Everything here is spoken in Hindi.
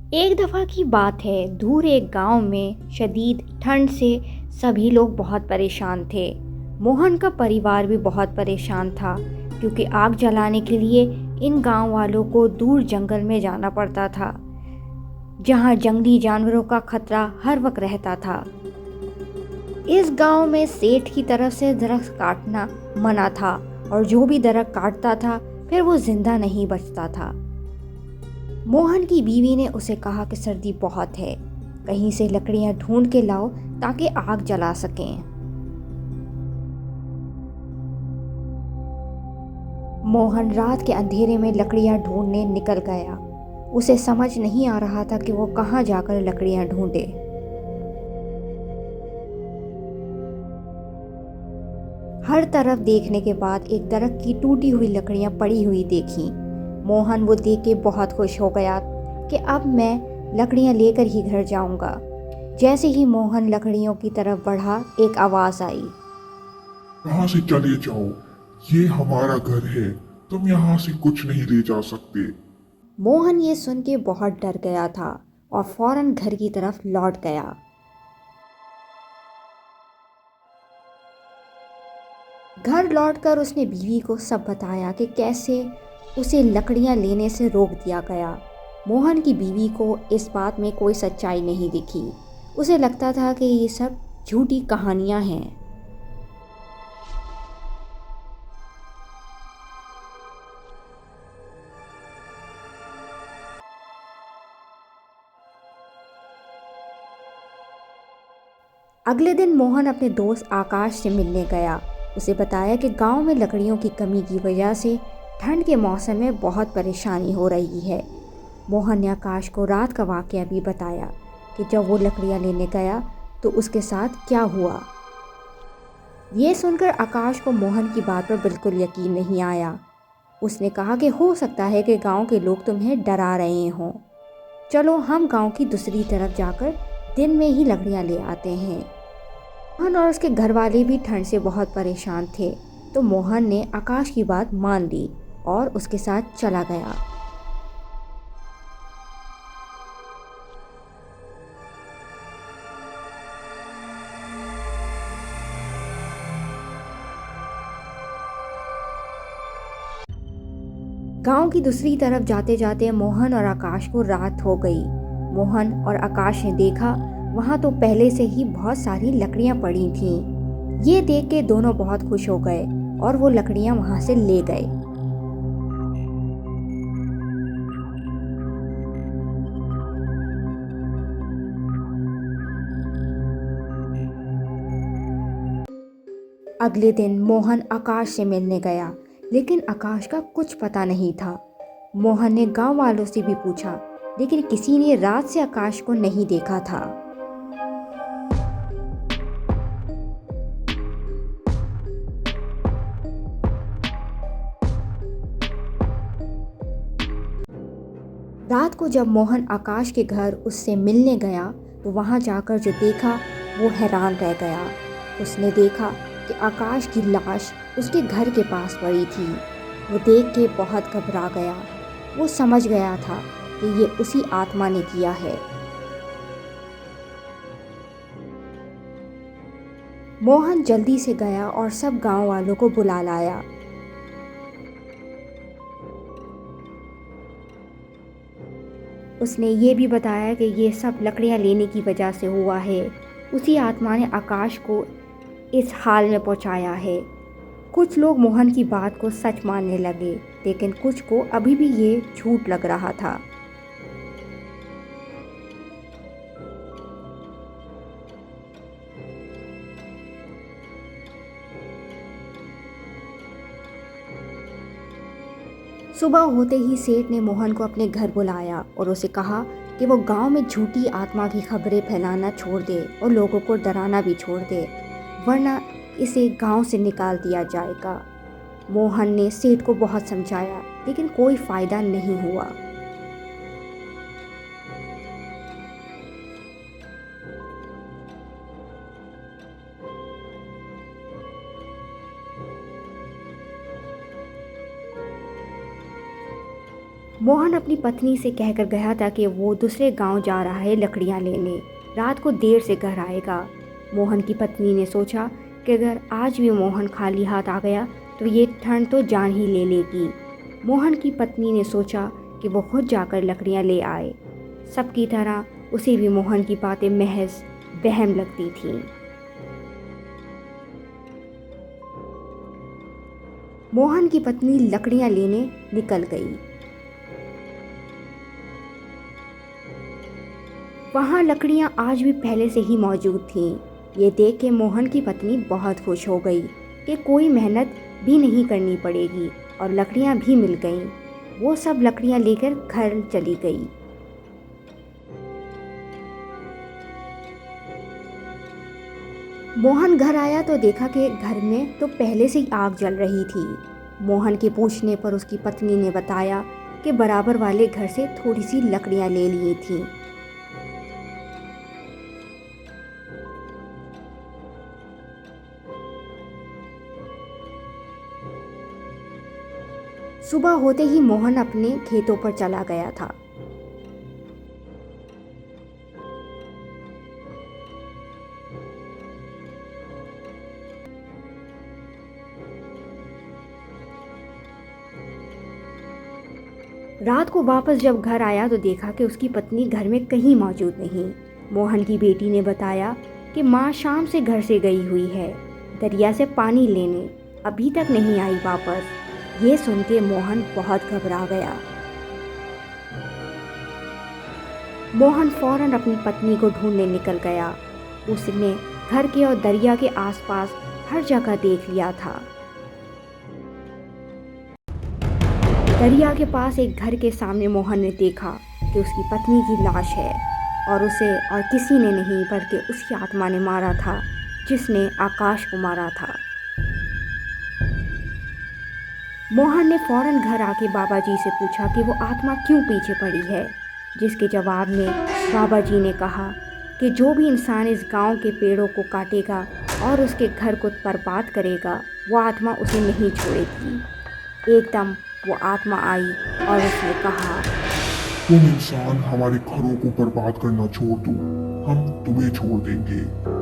एक दफ़ा की बात है, दूर एक गांव में शदीद ठंड से सभी लोग बहुत परेशान थे। मोहन का परिवार भी बहुत परेशान था, क्योंकि आग जलाने के लिए इन गांव वालों को दूर जंगल में जाना पड़ता था, जहां जंगली जानवरों का खतरा हर वक्त रहता था। इस गांव में सेठ की तरफ से दरख्त काटना मना था, और जो भी दरख्त काटता था फिर वो जिंदा नहीं बचता था। मोहन की बीवी ने उसे कहा कि सर्दी बहुत है, कहीं से लकड़ियां ढूंढ के लाओ ताकि आग जला सकें। मोहन रात के अंधेरे में लकड़ियां ढूंढने निकल गया। उसे समझ नहीं आ रहा था कि वो कहाँ जाकर लकड़ियां ढूंढे। हर तरफ देखने के बाद एक दरख्त की टूटी हुई लकड़ियां पड़ी हुई देखी। मोहन वो देख के बहुत खुश हो गया कि अब मैं लकड़ियां लेकर ही घर जाऊंगा। जैसे ही मोहन लकड़ियों की तरफ बढ़ा, एक आवाज़ आई। यहाँ से चले जाओ, ये हमारा घर है। तुम यहाँ से कुछ नहीं ले जा सकते। मोहन ये सुन के बहुत डर गया था और फौरन घर की तरफ लौट गया। घर लौटकर उसने बीवी को सब बताया कि कैसे उसे लकड़ियां लेने से रोक दिया गया। मोहन की बीवी को इस बात में कोई सच्चाई नहीं दिखी। उसे लगता था कि ये सब झूठी कहानियां हैं। अगले दिन मोहन अपने दोस्त आकाश से मिलने गया। उसे बताया कि गांव में लकड़ियों की कमी की वजह से ठंड के मौसम में बहुत परेशानी हो रही है। मोहन ने आकाश को रात का वाकया भी बताया कि जब वो लकड़ियां लेने गया तो उसके साथ क्या हुआ। ये सुनकर आकाश को मोहन की बात पर बिल्कुल यकीन नहीं आया। उसने कहा कि हो सकता है कि गांव के लोग तुम्हें डरा रहे हों। चलो हम गांव की दूसरी तरफ जाकर दिन में ही लकड़ियां ले आते हैं। मोहन और उसके घर वाले भी ठंड से बहुत परेशान थे, तो मोहन ने आकाश की बात मान ली और उसके साथ चला गया। गांव की दूसरी तरफ जाते जाते मोहन और आकाश को रात हो गई। मोहन और आकाश ने देखा वहां तो पहले से ही बहुत सारी लकड़ियां पड़ी थीं। ये देख के दोनों बहुत खुश हो गए और वो लकड़ियां वहां से ले गए। अगले दिन मोहन आकाश से मिलने गया, लेकिन आकाश का कुछ पता नहीं था। मोहन ने गांव वालों से भी पूछा, लेकिन किसी ने रात से आकाश को नहीं देखा था। रात को जब मोहन आकाश के घर उससे मिलने गया तो वहां जाकर जो देखा वो हैरान रह गया। उसने देखा कि आकाश की लाश उसके घर के पास पड़ी थी। वो देख के बहुत घबरा गया। वो समझ गया था कि ये उसी आत्मा ने किया है। मोहन जल्दी से गया और सब गांव वालों को बुला लाया। उसने ये भी बताया कि ये सब लकड़ियां लेने की वजह से हुआ है। उसी आत्मा ने आकाश को इस हाल में पहुंचाया है। कुछ लोग मोहन की बात को सच मानने लगे, लेकिन कुछ को अभी भी ये झूठ लग रहा था। सुबह होते ही सेठ ने मोहन को अपने घर बुलाया और उसे कहा कि वो गांव में झूठी आत्मा की खबरें फैलाना छोड़ दे और लोगों को डराना भी छोड़ दे, वरना इसे गांव से निकाल दिया जाएगा। मोहन ने सेठ को बहुत समझाया, लेकिन कोई फायदा नहीं हुआ। मोहन अपनी पत्नी से कहकर गया था कि वो दूसरे गांव जा रहा है लकड़ियां लेने, रात को देर से घर आएगा। मोहन की पत्नी ने सोचा कि अगर आज भी मोहन खाली हाथ आ गया तो ये ठंड तो जान ही ले लेगी। मोहन की पत्नी ने सोचा कि वो खुद जाकर लकड़ियां ले आए। सबकी तरह उसे भी मोहन की बातें महज वहम लगती थीं। मोहन की पत्नी लकड़ियां लेने निकल गई। वहाँ लकड़ियाँ आज भी पहले से ही मौजूद थीं। ये देख के मोहन की पत्नी बहुत खुश हो गई कि कोई मेहनत भी नहीं करनी पड़ेगी और लकड़ियाँ भी मिल गईं। वो सब लकड़ियाँ लेकर घर चली गई। मोहन घर आया तो देखा कि घर में तो पहले से ही आग जल रही थी। मोहन के पूछने पर उसकी पत्नी ने बताया कि बराबर वाले घर से थोड़ी सी लकड़ियाँ ले ली थीं। सुबह होते ही मोहन अपने खेतों पर चला गया था। रात को वापस जब घर आया तो देखा कि उसकी पत्नी घर में कहीं मौजूद नहीं। मोहन की बेटी ने बताया कि माँ शाम से घर से गई हुई है, दरिया से पानी लेने, अभी तक नहीं आई वापस। ये सुन के मोहन बहुत घबरा गया। मोहन फौरन अपनी पत्नी को ढूंढने निकल गया। उसने घर के और दरिया के आसपास हर जगह देख लिया था। दरिया के पास एक घर के सामने मोहन ने देखा कि उसकी पत्नी की लाश है और उसे और किसी ने नहीं बल्कि उसकी आत्मा ने मारा था, जिसने आकाश को मारा था। मोहन ने फौरन घर आके बाबा जी से पूछा कि वो आत्मा क्यों पीछे पड़ी है, जिसके जवाब में बाबा जी ने कहा कि जो भी इंसान इस गांव के पेड़ों को काटेगा और उसके घर को बर्बाद करेगा, वो आत्मा उसे नहीं छोड़ेगी। एकदम वो आत्मा आई और उसने कहा, तुम इंसान हमारे घरों को बर्बाद करना छोड़ दो, हम तुम्हें छोड़ देंगे।